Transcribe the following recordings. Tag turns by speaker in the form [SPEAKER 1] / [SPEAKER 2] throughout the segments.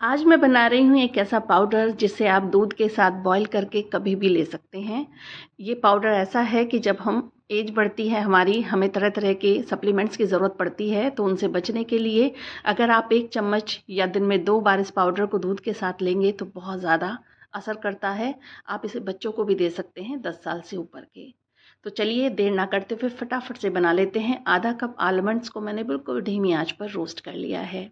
[SPEAKER 1] आज मैं बना रही हूँ एक ऐसा पाउडर जिसे आप दूध के साथ बॉईल करके कभी भी ले सकते हैं। ये पाउडर ऐसा है कि जब हम एज बढ़ती है हमारी, हमें तरह तरह के सप्लीमेंट्स की ज़रूरत पड़ती है, तो उनसे बचने के लिए अगर आप 1 चम्मच या दिन में 2 बार इस पाउडर को दूध के साथ लेंगे तो बहुत ज़्यादा असर करता है। आप इसे बच्चों को भी दे सकते हैं 10 साल से ऊपर के। तो चलिए देर ना करते हुए फटाफट से बना लेते हैं। आधा कप आलमंड्स को मैंने बिल्कुल धीमी आंच पर रोस्ट कर लिया है।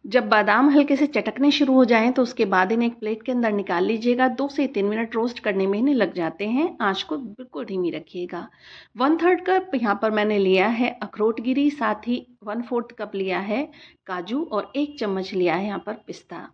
[SPEAKER 1] जब बादाम हल्के से चटकने शुरू हो जाएं तो उसके बाद इन्हें एक प्लेट के अंदर निकाल लीजिएगा। 2 से 3 मिनट रोस्ट करने में इन्हें लग जाते हैं। आंच को बिल्कुल धीमी रखिएगा। 1/3 कप यहाँ पर मैंने लिया है अखरोट गिरी, साथ ही 1/4 कप लिया है काजू और 1 चम्मच लिया है यहाँ पर पिस्ता।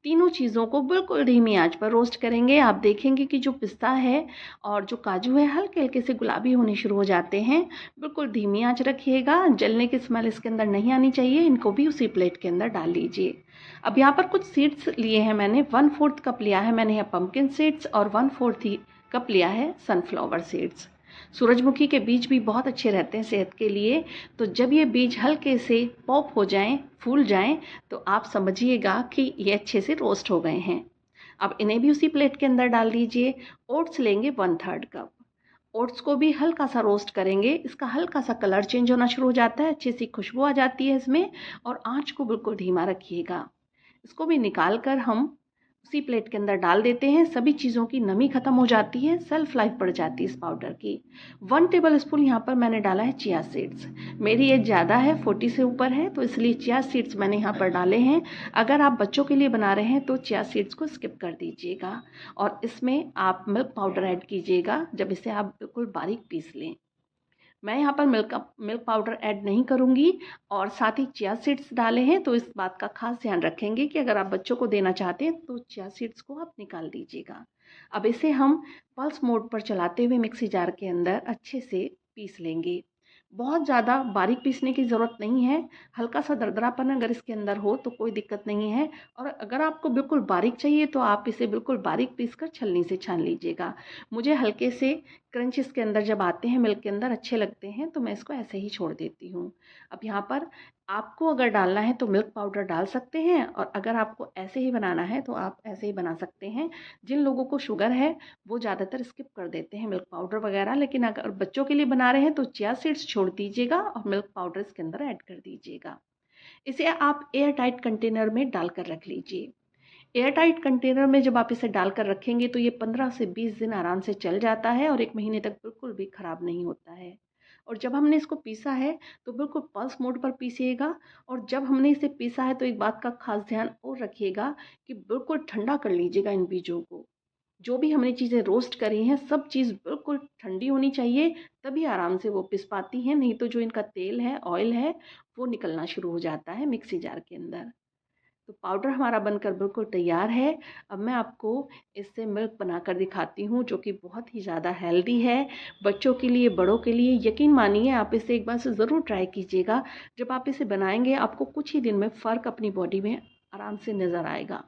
[SPEAKER 1] तीनों चीज़ों को बिल्कुल धीमी आंच पर रोस्ट करेंगे। आप देखेंगे कि जो पिस्ता है और जो काजू है हल्के-हल्के से गुलाबी होने शुरू हो जाते हैं। बिल्कुल धीमी आंच रखिएगा, जलने की स्मेल इसके अंदर नहीं आनी चाहिए। इनको भी उसी प्लेट के अंदर डाल लीजिए। अब यहाँ पर कुछ सीड्स लिए हैं मैंने, 1/4 कप लिया है मैंने यहाँ पंपकिन सीड्स और 1/4 ही कप लिया है सनफ्लावर सीड्स। सूरजमुखी के बीज भी बहुत अच्छे रहते हैं सेहत के लिए। तो जब ये बीज हल्के से पॉप हो जाएं, फूल जाएं, तो आप समझिएगा कि ये अच्छे से रोस्ट हो गए हैं। अब इन्हें भी उसी प्लेट के अंदर डाल दीजिए। ओट्स लेंगे 1/3 कप। ओट्स को भी हल्का सा रोस्ट करेंगे। इसका हल्का सा कलर चेंज होना शुरू हो जाता है, अच्छी सी खुशबू आ जाती है इसमें। और आंच को बिल्कुल धीमा रखिएगा। इसको भी निकाल कर हम उसी प्लेट के अंदर डाल देते हैं। सभी चीज़ों की नमी खत्म हो जाती है, सेल्फ लाइफ बढ़ जाती है इस पाउडर की। 1 टेबल स्पून यहाँ पर मैंने डाला है चिया सीड्स। मेरी एज ज़्यादा है, 40 से ऊपर है, तो इसलिए चिया सीड्स मैंने यहाँ पर डाले हैं। अगर आप बच्चों के लिए बना रहे हैं तो चिया सीड्स को स्किप कर दीजिएगा और इसमें आप मिल्क पाउडर ऐड कीजिएगा जब इसे आप बिल्कुल बारीक पीस लें। मैं यहाँ पर मिल्क पाउडर ऐड नहीं करूँगी और साथ ही चिया सीड्स डाले हैं, तो इस बात का खास ध्यान रखेंगे कि अगर आप बच्चों को देना चाहते हैं तो चिया सीड्स को आप निकाल दीजिएगा। अब इसे हम पल्स मोड पर चलाते हुए मिक्सी जार के अंदर अच्छे से पीस लेंगे। बहुत ज़्यादा बारीक पीसने की ज़रूरत नहीं है। हल्का सा दरदरापन अगर इसके अंदर हो तो कोई दिक्कत नहीं है। और अगर आपको बिल्कुल बारीक चाहिए तो आप इसे बिल्कुल बारीक पीस कर छलनी से छान लीजिएगा। मुझे हल्के से क्रंच इसके अंदर जब आते हैं मिल्क के अंदर अच्छे लगते हैं, तो मैं इसको ऐसे ही छोड़ देती हूँ। अब यहाँ पर आपको अगर डालना है तो मिल्क पाउडर डाल सकते हैं और अगर आपको ऐसे ही बनाना है तो आप ऐसे ही बना सकते हैं। जिन लोगों को शुगर है वो ज़्यादातर स्किप कर देते हैं मिल्क पाउडर वगैरह, लेकिन अगर बच्चों के लिए बना रहे हैं तो चिया सीड्स छोड़ दीजिएगा और मिल्क पाउडर इसके अंदर ऐड कर दीजिएगा। इसे आप एयर टाइट कंटेनर में डालकर रख लीजिए। एयर टाइट कंटेनर में जब आप इसे डालकर रखेंगे तो ये 15 से 20 दिन आराम से चल जाता है और 1 महीने तक बिल्कुल भी ख़राब नहीं होता है। और जब हमने इसको पीसा है तो बिल्कुल पल्स मोड पर पीसिएगा। और जब हमने इसे पीसा है तो एक बात का ख़ास ध्यान और रखिएगा कि बिल्कुल ठंडा कर लीजिएगा इन बीजों को। जो भी हमने चीज़ें रोस्ट करी हैं सब चीज़ बिल्कुल ठंडी होनी चाहिए, तभी आराम से वो पिस पाती हैं। नहीं तो जो इनका तेल है, ऑयल है, वो निकलना शुरू हो जाता है मिक्सी जार के अंदर। तो पाउडर हमारा बनकर बिल्कुल तैयार है। अब मैं आपको इससे मिल्क बनाकर दिखाती हूँ जो कि बहुत ही ज़्यादा हेल्दी है। बच्चों के लिए, बड़ों के लिए, यकीन मानिए आप इसे एक बार से ज़रूर ट्राई कीजिएगा। जब आप इसे बनाएंगे आपको कुछ ही दिन में फ़र्क अपनी बॉडी में आराम से नज़र आएगा।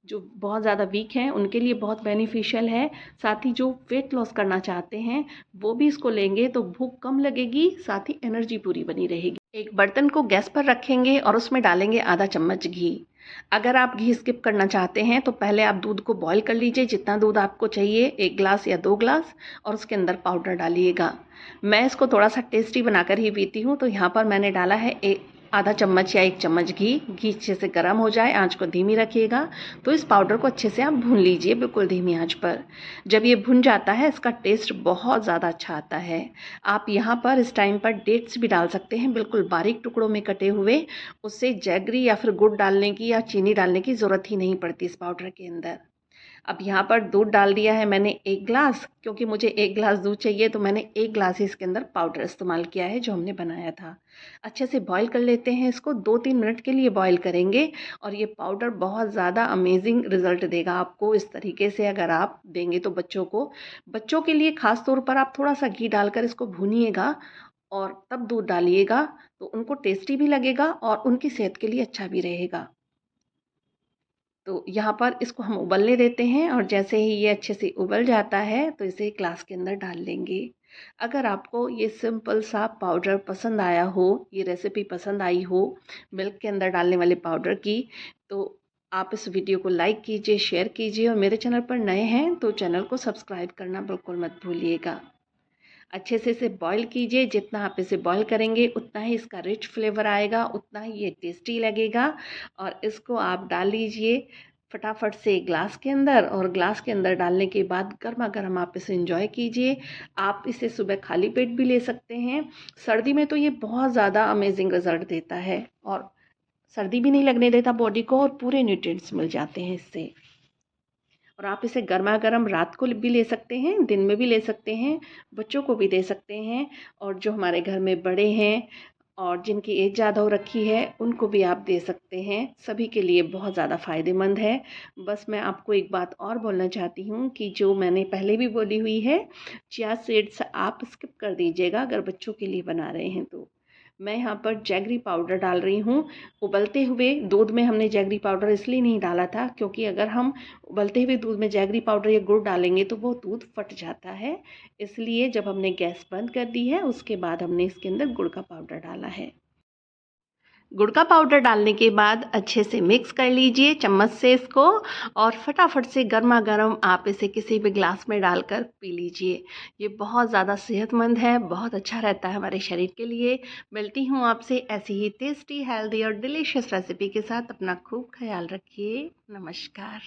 [SPEAKER 1] जो बहुत ज़्यादा वीक हैं उनके लिए बहुत बेनिफिशियल है। साथ ही जो वेट लॉस करना चाहते हैं वो भी इसको लेंगे तो भूख कम लगेगी, साथ ही एनर्जी पूरी बनी रहेगी। एक बर्तन को गैस पर रखेंगे और उसमें डालेंगे आधा चम्मच घी। अगर आप घी स्किप करना चाहते हैं तो पहले आप दूध को बॉईल कर लीजिए, जितना दूध आपको चाहिए, 1 ग्लास या 2 ग्लास, और उसके अंदर पाउडर डालिएगा। मैं इसको थोड़ा सा टेस्टी बनाकर ही पीती हूँ, तो यहाँ पर मैंने डाला है आधा चम्मच या 1 चम्मच घी। घी अच्छे से गर्म हो जाए, आंच को धीमी रखिएगा। तो इस पाउडर को अच्छे से आप भून लीजिए बिल्कुल धीमी आंच पर। जब ये भुन जाता है इसका टेस्ट बहुत ज़्यादा अच्छा आता है। आप यहाँ पर इस टाइम पर डेट्स भी डाल सकते हैं, बिल्कुल बारीक टुकड़ों में कटे हुए। उससे जैगरी या फिर गुड़ डालने की या चीनी डालने की ज़रूरत ही नहीं पड़ती इस पाउडर के अंदर। अब यहाँ पर दूध डाल दिया है मैंने 1 ग्लास, क्योंकि मुझे 1 ग्लास दूध चाहिए तो मैंने 1 ग्लास ही इसके अंदर पाउडर इस्तेमाल किया है जो हमने बनाया था। अच्छे से बॉईल कर लेते हैं इसको, 2-3 मिनट के लिए बॉईल करेंगे और ये पाउडर बहुत ज़्यादा अमेजिंग रिज़ल्ट देगा आपको। इस तरीके से अगर आप देंगे तो बच्चों के लिए ख़ास तौर पर आप थोड़ा-सा घी डालकर इसको भूनिएगा और तब दूध डालिएगा, तो उनको टेस्टी भी लगेगा और उनकी सेहत के लिए अच्छा भी रहेगा। तो यहाँ पर इसको हम उबलने देते हैं और जैसे ही ये अच्छे से उबल जाता है तो इसे ग्लास के अंदर डाल लेंगे। अगर आपको ये सिंपल सा पाउडर पसंद आया हो, ये रेसिपी पसंद आई हो मिल्क के अंदर डालने वाले पाउडर की, तो आप इस वीडियो को लाइक कीजिए, शेयर कीजिए और मेरे चैनल पर नए हैं तो चैनल को सब्सक्राइब करना बिल्कुल मत भूलिएगा। अच्छे से इसे बॉईल कीजिए, जितना आप इसे बॉईल करेंगे उतना ही इसका रिच फ्लेवर आएगा, उतना ही ये टेस्टी लगेगा। और इसको आप डाल लीजिए फटाफट से ग्लास के अंदर, और ग्लास के अंदर डालने के बाद गर्मा गर्म आप इसे एंजॉय कीजिए। आप इसे सुबह खाली पेट भी ले सकते हैं। सर्दी में तो ये बहुत ज़्यादा अमेजिंग रिजल्ट देता है, और सर्दी भी नहीं लगने देता बॉडी को, और पूरे न्यूट्रिएंट्स मिल जाते हैं इससे। और आप इसे गर्मा गर्म रात को भी ले सकते हैं, दिन में भी ले सकते हैं, बच्चों को भी दे सकते हैं, और जो हमारे घर में बड़े हैं और जिनकी एज ज़्यादा हो रखी है उनको भी आप दे सकते हैं। सभी के लिए बहुत ज़्यादा फ़ायदेमंद है। बस मैं आपको एक बात और बोलना चाहती हूँ कि जो मैंने पहले भी बोली हुई है, चिया सीड्स आप स्किप कर दीजिएगा अगर बच्चों के लिए बना रहे हैं तो। मैं यहाँ पर जैगरी पाउडर डाल रही हूँ। उबलते हुए दूध में हमने जैगरी पाउडर इसलिए नहीं डाला था क्योंकि अगर हम उबलते हुए दूध में जैगरी पाउडर या गुड़ डालेंगे तो वो दूध फट जाता है। इसलिए जब हमने गैस बंद कर दी है उसके बाद हमने इसके अंदर गुड़ का पाउडर डाला है। गुड़ का पाउडर डालने के बाद अच्छे से मिक्स कर लीजिए चम्मच से इसको, और फटाफट से गर्मा गर्म आप इसे किसी भी ग्लास में डालकर पी लीजिए। ये बहुत ज़्यादा सेहतमंद है, बहुत अच्छा रहता है हमारे शरीर के लिए। मिलती हूँ आपसे ऐसी ही टेस्टी, हेल्दी और डिलीशियस रेसिपी के साथ। अपना खूब ख्याल रखिए। नमस्कार।